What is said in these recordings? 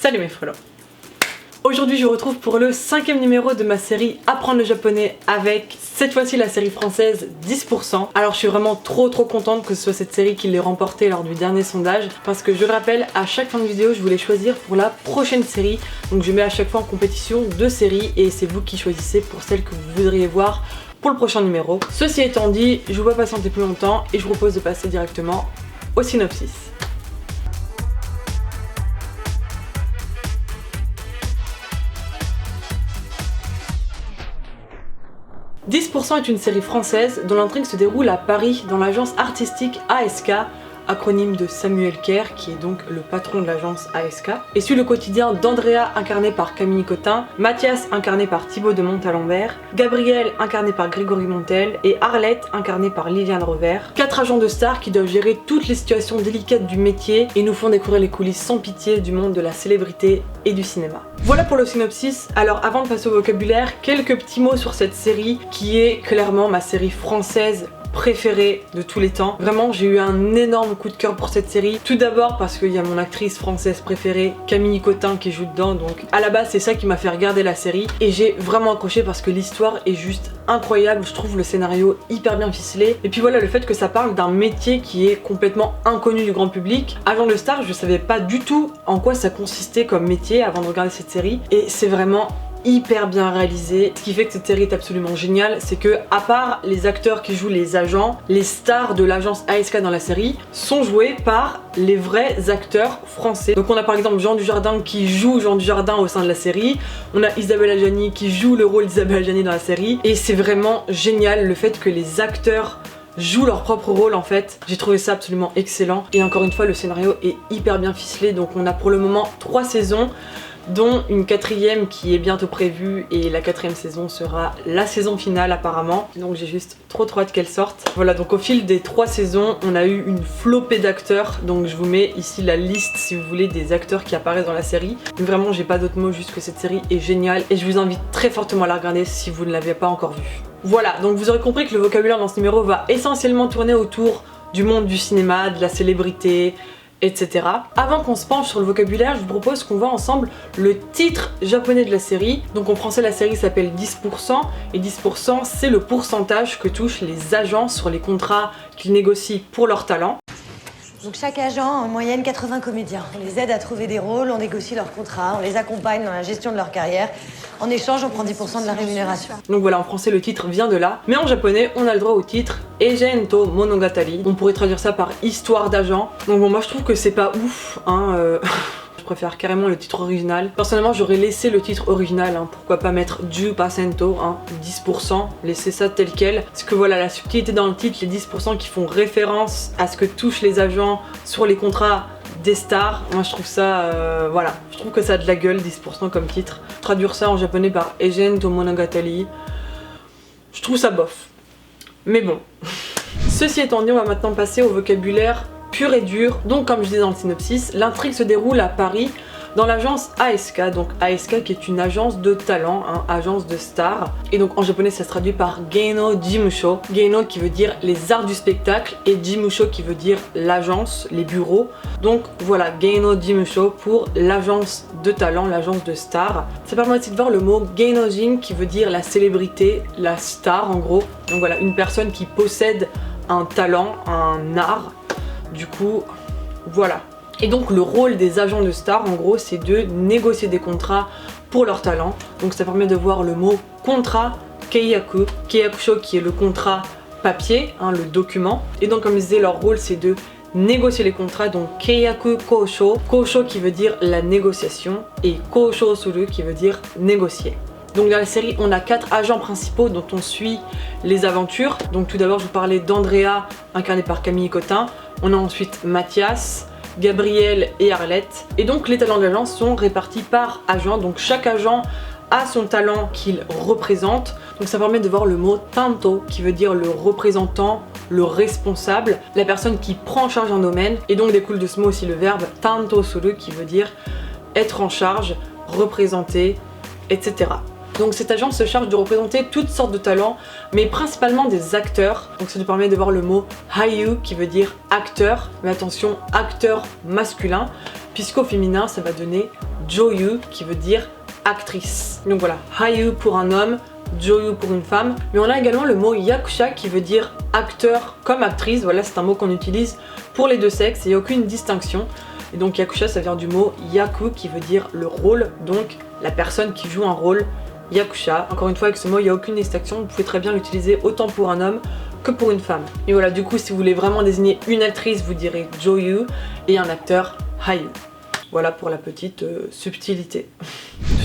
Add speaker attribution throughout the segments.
Speaker 1: Salut mes frelos. Aujourd'hui je vous retrouve pour le 5e numéro de ma série Apprendre le japonais avec cette fois-ci la série française 10%. Alors je suis vraiment trop contente que ce soit cette série qui l'ait remportée lors du dernier sondage, parce que je le rappelle, à chaque fin de vidéo je voulais choisir pour la prochaine série. Donc je mets à chaque fois en compétition 2 séries et c'est vous qui choisissez pour celle que vous voudriez voir pour le prochain numéro. Ceci étant dit, je ne vous vois pas patienter plus longtemps et je vous propose de passer directement au synopsis. 10% est une série française dont l'intrigue se déroule à Paris dans l'agence artistique ASK, acronyme de Samuel Kerr qui est donc le patron de l'agence ASK, et suit le quotidien d'Andrea incarné par Camille Cotin, Mathias incarné par Thibaut de Montalembert, Gabriel incarné par Grégory Montel et Arlette incarnée par Liliane Revers. 4 agents de stars qui doivent gérer toutes les situations délicates du métier et nous font découvrir les coulisses sans pitié du monde de la célébrité et du cinéma. Voilà pour le synopsis. Alors avant de passer au vocabulaire, quelques petits mots sur cette série qui est clairement ma série française préférée de tous les temps. Vraiment, j'ai eu un énorme coup de cœur pour cette série. Tout d'abord parce qu'il y a mon actrice française préférée, Camille Cotin, qui joue dedans. Donc à la base, c'est ça qui m'a fait regarder la série. Et j'ai vraiment accroché parce que l'histoire est juste incroyable. Je trouve le scénario hyper bien ficelé. Et puis voilà, le fait que ça parle d'un métier qui est complètement inconnu du grand public. Agent de star, je savais pas du tout en quoi ça consistait comme métier avant de regarder cette série. Et c'est vraiment hyper bien réalisé. Ce qui fait que cette série est absolument géniale, c'est que à part les acteurs qui jouent les agents, les stars de l'agence ASK dans la série sont joués par les vrais acteurs français. Donc on a par exemple Jean Dujardin qui joue Jean Dujardin au sein de la série, on a Isabelle Adjani qui joue le rôle d'Isabelle Adjani dans la série, et c'est vraiment génial le fait que les acteurs jouent leur propre rôle en fait. J'ai trouvé ça absolument excellent, et encore une fois le scénario est hyper bien ficelé. Donc on a pour le moment 3 saisons, dont une 4e qui est bientôt prévue, et la 4e saison sera la saison finale apparemment, donc j'ai juste trop hâte qu'elle sorte. Voilà, donc au fil des 3 saisons on a eu une flopée d'acteurs, donc je vous mets ici la liste si vous voulez des acteurs qui apparaissent dans la série. Mais vraiment j'ai pas d'autres mots, juste que cette série est géniale et je vous invite très fortement à la regarder si vous ne l'avez pas encore vue. Voilà, donc vous aurez compris que le vocabulaire dans ce numéro va essentiellement tourner autour du monde du cinéma, de la célébrité, etc. Avant qu'on se penche sur le vocabulaire, je vous propose qu'on voit ensemble le titre japonais de la série. Donc en français la série s'appelle 10%, et 10% c'est le pourcentage que touchent les agents sur les contrats qu'ils négocient pour leur talent.
Speaker 2: Donc chaque agent a en moyenne 80 comédiens. On les aide à trouver des rôles, on négocie leurs contrats, on les accompagne dans la gestion de leur carrière. En échange, on prend 10% de la rémunération.
Speaker 1: Donc voilà, en français le titre vient de là, mais en japonais on a le droit au titre Eijento Monogatari. On pourrait traduire ça par histoire d'agent. Donc bon, moi je trouve que c'est pas ouf, hein. Je préfère carrément le titre original. Personnellement j'aurais laissé le titre original, hein. Pourquoi pas mettre 10%, hein, 10%, laisser ça tel quel. Parce que voilà, la subtilité dans le titre, les 10% qui font référence à ce que touchent les agents sur les contrats des stars, moi je trouve ça, voilà, je trouve que ça a de la gueule, 10% comme titre. Traduire ça en japonais par Eijento Monogatari, je trouve ça bof. Mais bon. Ceci étant dit, on va maintenant passer au vocabulaire pur et dur. Donc comme je disais dans le synopsis, l'intrigue se déroule à Paris dans l'agence ASK, donc ASK qui est une agence de talent, hein, agence de stars. Et donc en japonais ça se traduit par Geino Jimusho. Geino qui veut dire les arts du spectacle et Jimusho qui veut dire l'agence, les bureaux. Donc voilà, Geino Jimusho pour l'agence de talent, l'agence de stars. Ça permet aussi de voir le mot Geinojin qui veut dire la célébrité, la star en gros. Donc voilà, une personne qui possède un talent, un art. Du coup, voilà. Et donc le rôle des agents de stars en gros c'est de négocier des contrats pour leur talent. Donc ça permet de voir le mot contrat, keiyaku, keiyakusho qui est le contrat papier, hein, le document. Et donc comme je disais, leur rôle c'est de négocier les contrats, donc keiyaku kousho, kousho qui veut dire la négociation et kousho suru qui veut dire négocier. Donc dans la série on a 4 agents principaux dont on suit les aventures. Donc tout d'abord je vous parlais d'Andrea incarnée par Camille Cotin, on a ensuite Mathias, Gabriel et Arlette. Et donc les talents de l'agence sont répartis par agent, donc chaque agent a son talent qu'il représente. Donc ça permet de voir le mot tanto qui veut dire le représentant, le responsable, la personne qui prend en charge un domaine. Et donc découle de ce mot aussi le verbe tanto suru qui veut dire être en charge, représenter, etc. Donc cette agence se charge de représenter toutes sortes de talents, mais principalement des acteurs. Donc ça nous permet de voir le mot Haiyu qui veut dire acteur, mais attention, acteur masculin, puisqu'au féminin ça va donner Joyu qui veut dire actrice. Donc voilà, Haiyu pour un homme, Joyu pour une femme. Mais on a également le mot yakusha qui veut dire acteur comme actrice. Voilà, c'est un mot qu'on utilise pour les deux sexes et il n'y a aucune distinction. Et donc yakusha ça vient du mot yaku qui veut dire le rôle, donc la personne qui joue un rôle. Yakusha. Encore une fois, avec ce mot, il n'y a aucune distinction. Vous pouvez très bien l'utiliser autant pour un homme que pour une femme. Et voilà, du coup, si vous voulez vraiment désigner une actrice, vous direz Joyu et un acteur Haiyu. Voilà pour la petite subtilité.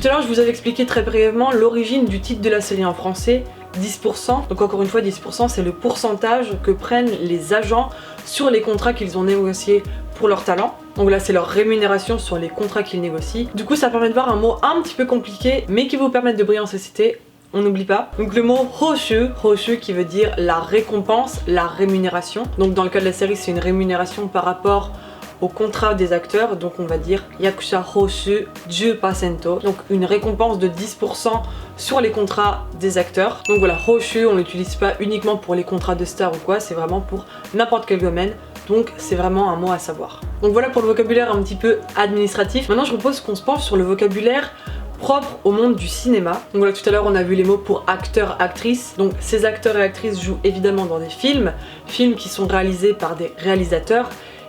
Speaker 1: Tout à l'heure, je vous avais expliqué très brièvement l'origine du titre de la série en français, 10%. Donc encore une fois, 10% c'est le pourcentage que prennent les agents sur les contrats qu'ils ont négociés pour leur talent. Donc là c'est leur rémunération sur les contrats qu'ils négocient. Du coup ça permet de voir un mot un petit peu compliqué mais qui vous permet de briller en société. On n'oublie pas. Donc le mot hoshu qui veut dire la récompense, la rémunération. Donc dans le cas de la série c'est une rémunération par rapport au contrat des acteurs, donc on va dire yakusha hoshu 10%, donc une récompense de 10% sur les contrats des acteurs. Donc voilà, hoshu on l'utilise pas uniquement pour les contrats de stars ou quoi, c'est vraiment pour n'importe quel domaine. Donc c'est vraiment un mot à savoir. Donc voilà pour le vocabulaire un petit peu administratif. Maintenant je propose qu'on se penche sur le vocabulaire propre au monde du cinéma. Donc voilà, tout à l'heure on a vu les mots pour acteurs, actrices. Donc ces acteurs et actrices jouent évidemment dans des films qui sont réalisés par des réalisateurs.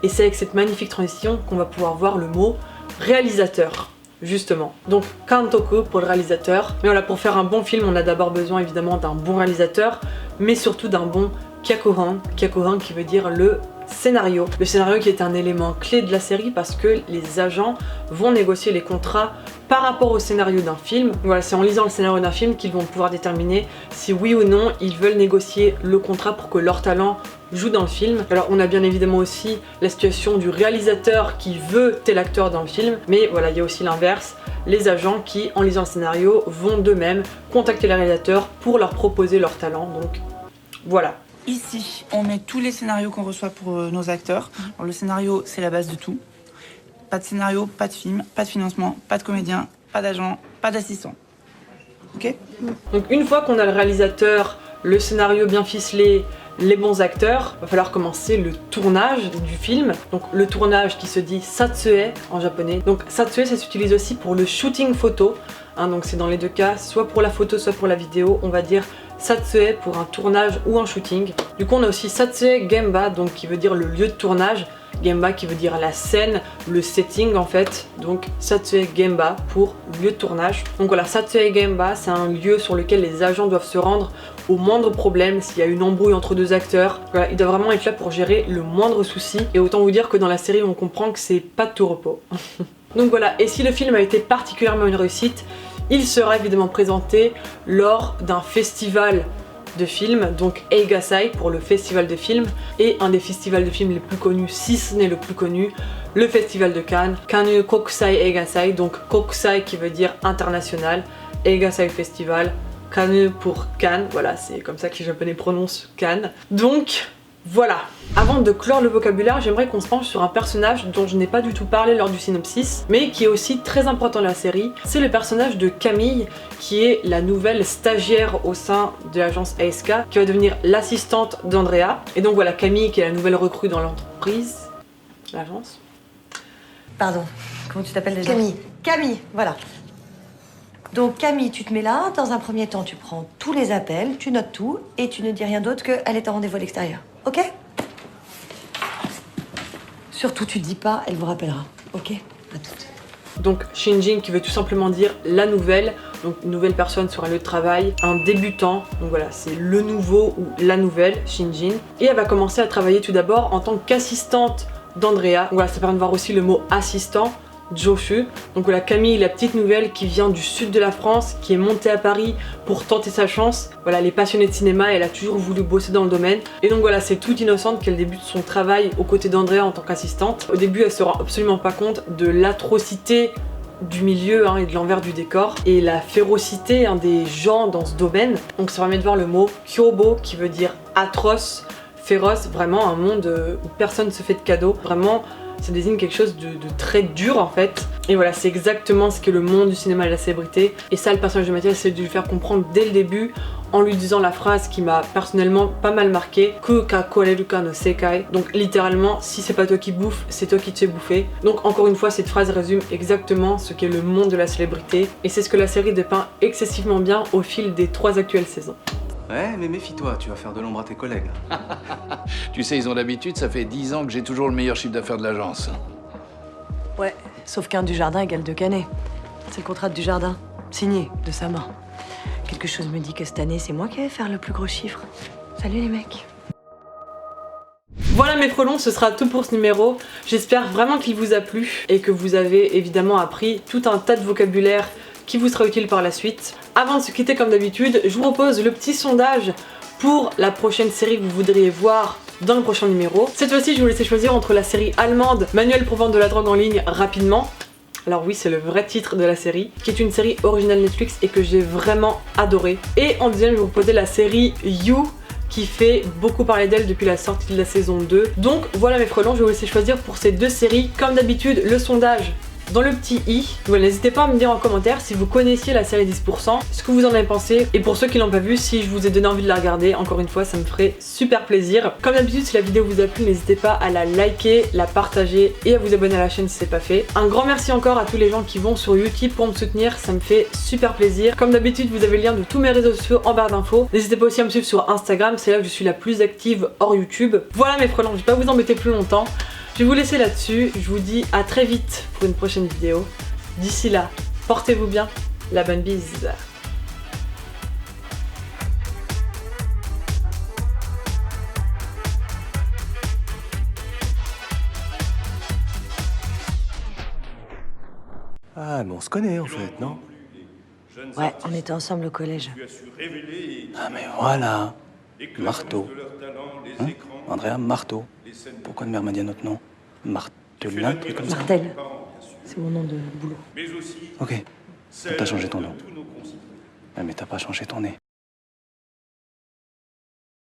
Speaker 1: Et c'est avec cette magnifique transition qu'on va pouvoir voir le mot réalisateur. Justement. Donc kantoku pour le réalisateur. Mais voilà, pour faire un bon film, on a d'abord besoin évidemment d'un bon réalisateur, mais surtout d'un bon kyakuran. Kyakuran qui veut dire le scénario. Le scénario qui est un élément clé de la série parce que les agents vont négocier les contrats par rapport au scénario d'un film. Voilà, c'est en lisant le scénario d'un film qu'ils vont pouvoir déterminer si oui ou non ils veulent négocier le contrat pour que leur talent joue dans le film. Alors on a bien évidemment aussi la situation du réalisateur qui veut tel acteur dans le film, mais voilà, il y a aussi l'inverse, les agents qui en lisant le scénario vont d'eux-mêmes contacter les réalisateurs pour leur proposer leur talent. Donc voilà.
Speaker 3: Ici, on met tous les scénarios qu'on reçoit pour nos acteurs. Alors, le scénario, c'est la base de tout. Pas de scénario, pas de film, pas de financement, pas de comédien, pas d'agent, pas d'assistant. Ok ?
Speaker 1: Donc une fois qu'on a le réalisateur, le scénario bien ficelé, les bons acteurs, il va falloir commencer le tournage du film. Donc le tournage qui se dit satsue en japonais. Donc satsue ça s'utilise aussi pour le shooting photo. Donc c'est dans les deux cas, soit pour la photo, soit pour la vidéo. On va dire satsue pour un tournage ou un shooting. Du coup on a aussi satsue gemba, donc qui veut dire le lieu de tournage. Gemba qui veut dire la scène, le setting en fait. Donc satsue gemba pour lieu de tournage. Donc voilà, satsue gemba c'est un lieu sur lequel les agents doivent se rendre au moindre problème, s'il y a une embrouille entre deux acteurs. Voilà, ils doivent vraiment être là pour gérer le moindre souci. Et autant vous dire que dans la série on comprend que c'est pas de tout repos. Donc voilà, et si le film a été particulièrement une réussite, il sera évidemment présenté lors d'un festival de films, donc Eigasai pour le festival de films, et un des festivals de films les plus connus, si ce n'est le plus connu, le festival de Cannes, Cannes Kokusai Eigasai, donc Kokusai qui veut dire international, Eigasai Festival, Cannes pour Cannes, voilà, c'est comme ça que les japonais prononcent Cannes. Donc voilà. Avant de clore le vocabulaire, j'aimerais qu'on se penche sur un personnage dont je n'ai pas du tout parlé lors du synopsis, mais qui est aussi très important dans la série. C'est le personnage de Camille, qui est la nouvelle stagiaire au sein de l'agence ASK, qui va devenir l'assistante d'Andrea. Et donc voilà, Camille qui est la nouvelle recrue dans l'entreprise, l'agence.
Speaker 2: Pardon, comment tu t'appelles déjà ? Camille, voilà. Donc Camille, tu te mets là, dans un premier temps, tu prends tous les appels, tu notes tout, et tu ne dis rien d'autre qu'elle est en rendez-vous à l'extérieur. Ok ? Surtout, tu dis pas, elle vous rappellera. Ok ? À toutes.
Speaker 1: Donc Shinjin qui veut tout simplement dire la nouvelle, donc une nouvelle personne sur un lieu de travail, un débutant, donc voilà, c'est le nouveau ou la nouvelle, Shinjin. Et elle va commencer à travailler tout d'abord en tant qu'assistante d'Andrea. Donc voilà, ça permet de voir aussi le mot assistant. Joshu. Donc voilà, Camille, la petite nouvelle qui vient du sud de la France, qui est montée à Paris pour tenter sa chance. Voilà, elle est passionnée de cinéma, elle a toujours voulu bosser dans le domaine. Et donc voilà, c'est toute innocente qu'elle débute son travail aux côtés d'Andrea en tant qu'assistante. Au début, elle se rend absolument pas compte de l'atrocité du milieu et de l'envers du décor et la férocité des gens dans ce domaine. Donc ça permet de voir le mot kyobo qui veut dire atroce, féroce, vraiment un monde où personne se fait de cadeaux. Vraiment ça désigne quelque chose de très dur en fait. Et voilà, c'est exactement ce qu'est le monde du cinéma et de la célébrité. Et ça, le personnage de Mathias, c'est de lui faire comprendre dès le début, en lui disant la phrase qui m'a personnellement pas mal marqué, que kakoreruka no sekai. Donc littéralement, si c'est pas toi qui bouffe, c'est toi qui te fais bouffer. Donc encore une fois, cette phrase résume exactement ce qu'est le monde de la célébrité. Et c'est ce que la série dépeint excessivement bien au fil des 3 actuelles saisons.
Speaker 4: Ouais, mais méfie-toi, tu vas faire de l'ombre à tes collègues.
Speaker 5: Tu sais, ils ont l'habitude, ça fait 10 ans que j'ai toujours le meilleur chiffre d'affaires de l'agence.
Speaker 2: Ouais, sauf qu'un Dujardin égale 2 Canet. C'est le contrat de Dujardin, signé de sa main. Quelque chose me dit que cette année, c'est moi qui vais faire le plus gros chiffre. Salut les mecs.
Speaker 1: Voilà mes frelons, ce sera tout pour ce numéro. J'espère vraiment qu'il vous a plu et que vous avez évidemment appris tout un tas de vocabulaire qui vous sera utile par la suite. Avant de se quitter comme d'habitude, je vous propose le petit sondage pour la prochaine série que vous voudriez voir dans le prochain numéro. Cette fois-ci, je vous laisse choisir entre la série allemande Manuel pour vendre de la drogue en ligne rapidement. Alors oui, c'est le vrai titre de la série, qui est une série originale Netflix et que j'ai vraiment adoré. Et en deuxième, je vais vous proposer la série You, qui fait beaucoup parler d'elle depuis la sortie de la saison 2. Donc voilà mes frelons, je vais vous laisser choisir pour ces 2 séries. Comme d'habitude, le sondage dans le petit i. Voilà, n'hésitez pas à me dire en commentaire si vous connaissiez la série 10%, ce que vous en avez pensé, et pour ceux qui l'ont pas vu, si je vous ai donné envie de la regarder, encore une fois, ça me ferait super plaisir. Comme d'habitude, si la vidéo vous a plu, n'hésitez pas à la liker, la partager et à vous abonner à la chaîne si c'est pas fait. Un grand merci encore à tous les gens qui vont sur YouTube pour me soutenir, ça me fait super plaisir. Comme d'habitude, vous avez le lien de tous mes réseaux sociaux en barre d'infos. N'hésitez pas aussi à me suivre sur Instagram, c'est là que je suis la plus active hors YouTube. Voilà mes frelons, je vais pas vous embêter plus longtemps. Je vais vous laisser là-dessus, je vous dis à très vite pour une prochaine vidéo. D'ici là, portez-vous bien, la bonne bise.
Speaker 4: Ah, mais on se connaît en fait, non?
Speaker 2: Ouais, on était ensemble au collège.
Speaker 4: Ah, mais voilà. Marteau. Hein? Andrea Marteau. Pourquoi ne m'a dit un autre nom? Martelin, un truc comme ça.
Speaker 2: Martel, c'est mon nom de boulot.
Speaker 4: Ok. T'as changé ton nom. Ouais, mais t'as pas changé ton nez.